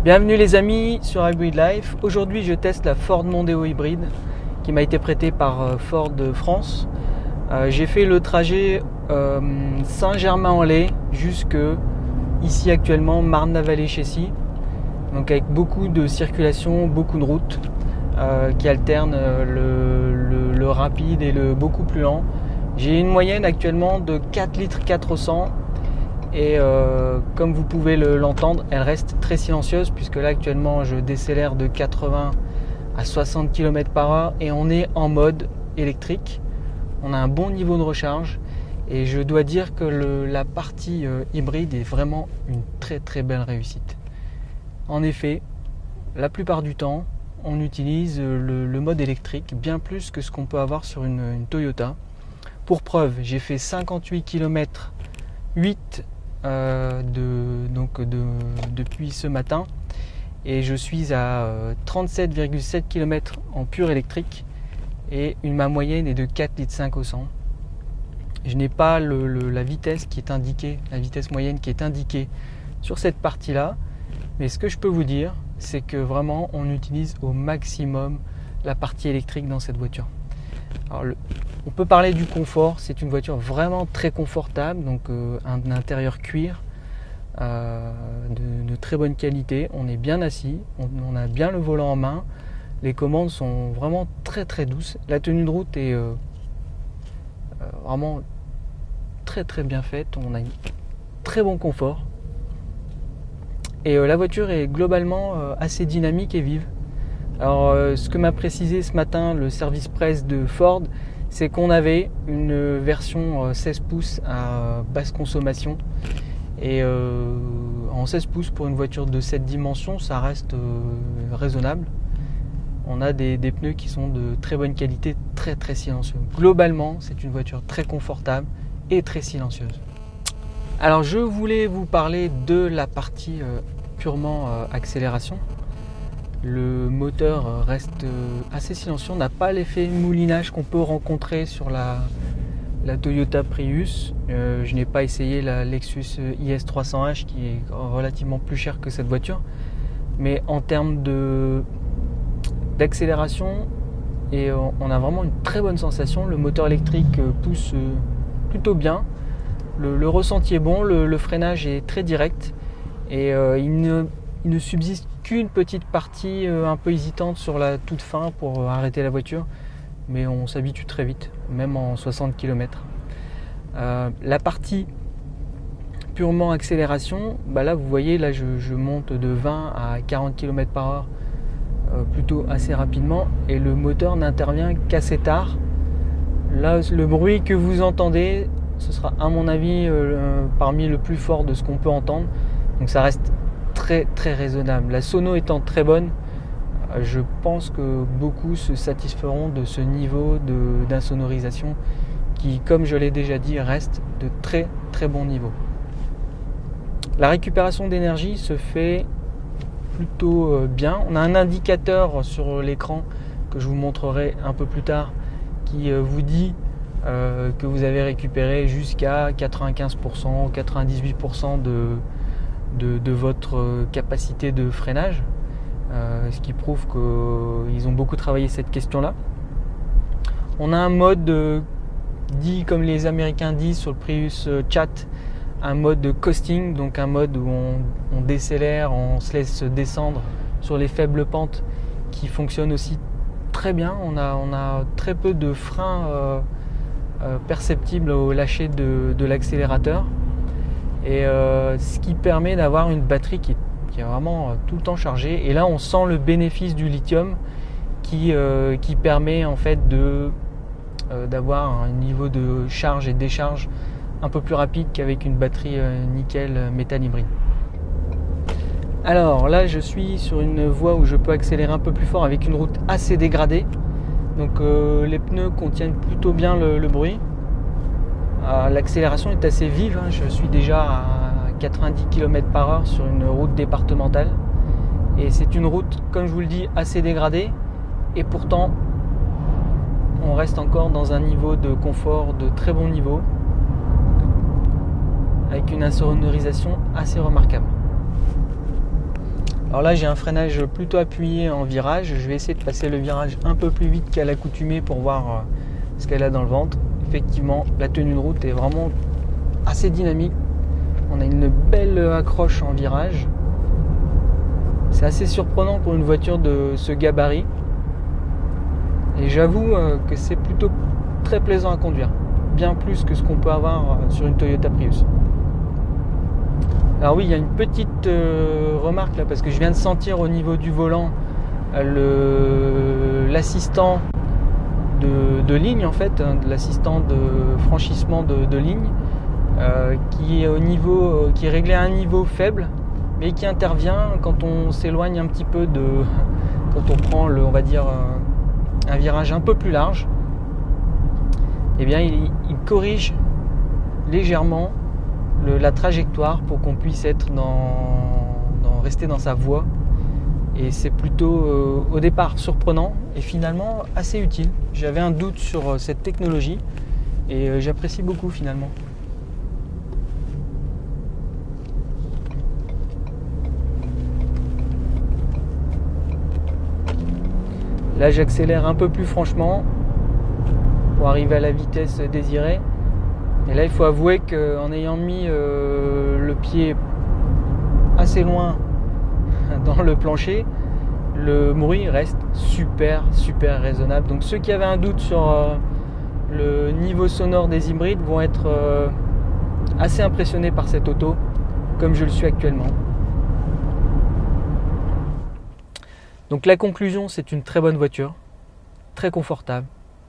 Bienvenue les amis sur Hybrid Life. Aujourd'hui je teste la Ford Mondeo hybride qui m'a été prêtée par Ford France. J'ai fait le trajet Saint-Germain-en-Laye jusque ici actuellement Marne-la-Vallée-Chessy. Donc avec beaucoup de circulation, beaucoup de routes qui alternent le rapide et le beaucoup plus lent. J'ai une moyenne actuellement de 4 litres 400. Et comme vous pouvez l'entendre, elle reste très silencieuse puisque là actuellement je décélère de 80 à 60 km/h et on est en mode électrique. On a un bon niveau de recharge et je dois dire que la partie hybride est vraiment une très très belle réussite. En effet, la plupart du temps, on utilise le mode électrique bien plus que ce qu'on peut avoir sur une Toyota. Pour preuve, j'ai fait 58 km 8 depuis ce matin et je suis à 37,7 km en pur électrique et ma moyenne est de 4 litres 5 au 100. Je n'ai pas la vitesse qui est indiquée, la vitesse moyenne qui est indiquée sur cette partie là, mais ce que je peux vous dire c'est que vraiment on utilise au maximum la partie électrique dans cette voiture. Alors, on peut parler du confort, c'est une voiture vraiment très confortable, donc un intérieur cuir de très bonne qualité, on est bien assis, on a bien le volant en main, les commandes sont vraiment très très douces, la tenue de route est vraiment très très bien faite, on a un très bon confort et la voiture est globalement assez dynamique et vive. Alors ce que m'a précisé ce matin le service presse de Ford, c'est qu'on avait une version 16 pouces à basse consommation et en 16 pouces pour une voiture de cette dimension ça reste raisonnable. On a des pneus qui sont de très bonne qualité, très très silencieux. Globalement c'est une voiture très confortable et très silencieuse. Alors je voulais vous parler de la partie purement accélération. Le moteur reste assez silencieux, on n'a pas l'effet moulinage qu'on peut rencontrer sur la Toyota Prius. Je n'ai pas essayé la Lexus IS300H qui est relativement plus chère que cette voiture. Mais en termes d'accélération, on a vraiment une très bonne sensation. Le moteur électrique pousse plutôt bien. Le ressenti est bon, le freinage est très direct. Et il ne subsiste qu'une petite partie un peu hésitante sur la toute fin pour arrêter la voiture, mais on s'habitue très vite, même en 60 km. La partie purement accélération, là vous voyez, là je monte de 20 à 40 km/h plutôt assez rapidement et le moteur n'intervient qu'assez tard. Là le bruit que vous entendez, ce sera à mon avis parmi le plus fort de ce qu'on peut entendre, donc ça reste très très raisonnable. La sono étant très bonne, je pense que beaucoup se satisferont de ce niveau d'insonorisation qui, comme je l'ai déjà dit, reste de très très bon niveau. La récupération d'énergie se fait plutôt bien. On a un indicateur sur l'écran que je vous montrerai un peu plus tard qui vous dit que vous avez récupéré jusqu'à 95%, 98% de votre capacité de freinage, ce qui prouve qu'ils ont beaucoup travaillé cette question-là. On a un mode dit comme les Américains disent sur le Prius Chat, un mode de coasting, donc un mode où on décélère, on se laisse descendre sur les faibles pentes, qui fonctionne aussi très bien. On a très peu de freins perceptibles au lâcher de l'accélérateur. Et ce qui permet d'avoir une batterie qui est vraiment tout le temps chargée. Et là on sent le bénéfice du lithium qui permet en fait d'avoir un niveau de charge et décharge un peu plus rapide qu'avec une batterie nickel méthane hybride. Alors là je suis sur une voie où je peux accélérer un peu plus fort avec une route assez dégradée. Donc les pneus contiennent plutôt bien le bruit. L'accélération est assez vive, hein. Je suis déjà à 90 km/h sur une route départementale. Et c'est une route, comme je vous le dis, assez dégradée. Et pourtant, on reste encore dans un niveau de confort de très bon niveau, avec une insonorisation assez remarquable. Alors là, j'ai un freinage plutôt appuyé en virage. Je vais essayer de passer le virage un peu plus vite qu'à l'accoutumée pour voir ce qu'elle a dans le ventre. Effectivement, la tenue de route est vraiment assez dynamique. On a une belle accroche en virage. C'est assez surprenant pour une voiture de ce gabarit. Et j'avoue que c'est plutôt très plaisant à conduire. Bien plus que ce qu'on peut avoir sur une Toyota Prius. Alors oui, il y a une petite remarque là, parce que je viens de sentir au niveau du volant l'assistant de ligne en fait, l'assistant de franchissement de ligne qui est réglé à un niveau faible, mais qui intervient quand on s'éloigne un petit peu quand on prend on va dire un virage un peu plus large. Eh bien il corrige légèrement la trajectoire pour qu'on puisse être rester dans sa voie, et c'est plutôt au départ surprenant et finalement assez utile. J'avais un doute sur cette technologie et j'apprécie beaucoup finalement. Là j'accélère un peu plus franchement pour arriver à la vitesse désirée. Et là, il faut avouer qu'en ayant mis le pied assez loin dans le plancher, le bruit reste super raisonnable. Donc ceux qui avaient un doute sur le niveau sonore des hybrides vont être assez impressionnés par cette auto, comme je le suis actuellement. Donc la conclusion, c'est une très bonne voiture, très confortable,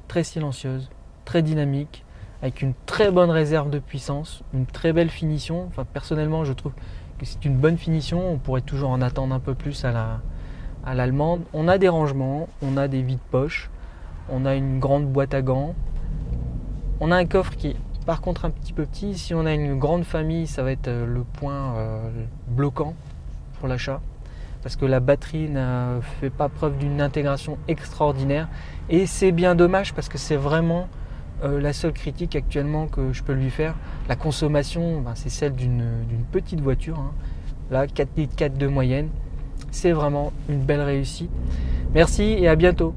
très silencieuse, très dynamique, avec une très bonne réserve de puissance, une très belle finition. Enfin, personnellement, je trouve que c'est une bonne finition. On pourrait toujours en attendre un peu plus à l'allemande. On a des rangements, on a des vides-poches, on a une grande boîte à gants. On a un coffre qui est par contre un petit peu petit. Si on a une grande famille, ça va être le point bloquant pour l'achat, parce que la batterie ne fait pas preuve d'une intégration extraordinaire. Et c'est bien dommage, parce que c'est vraiment la seule critique actuellement que je peux lui faire. La consommation, c'est celle d'une petite voiture, hein. Là, 4,4 litres de moyenne. C'est vraiment une belle réussite. Merci et à bientôt.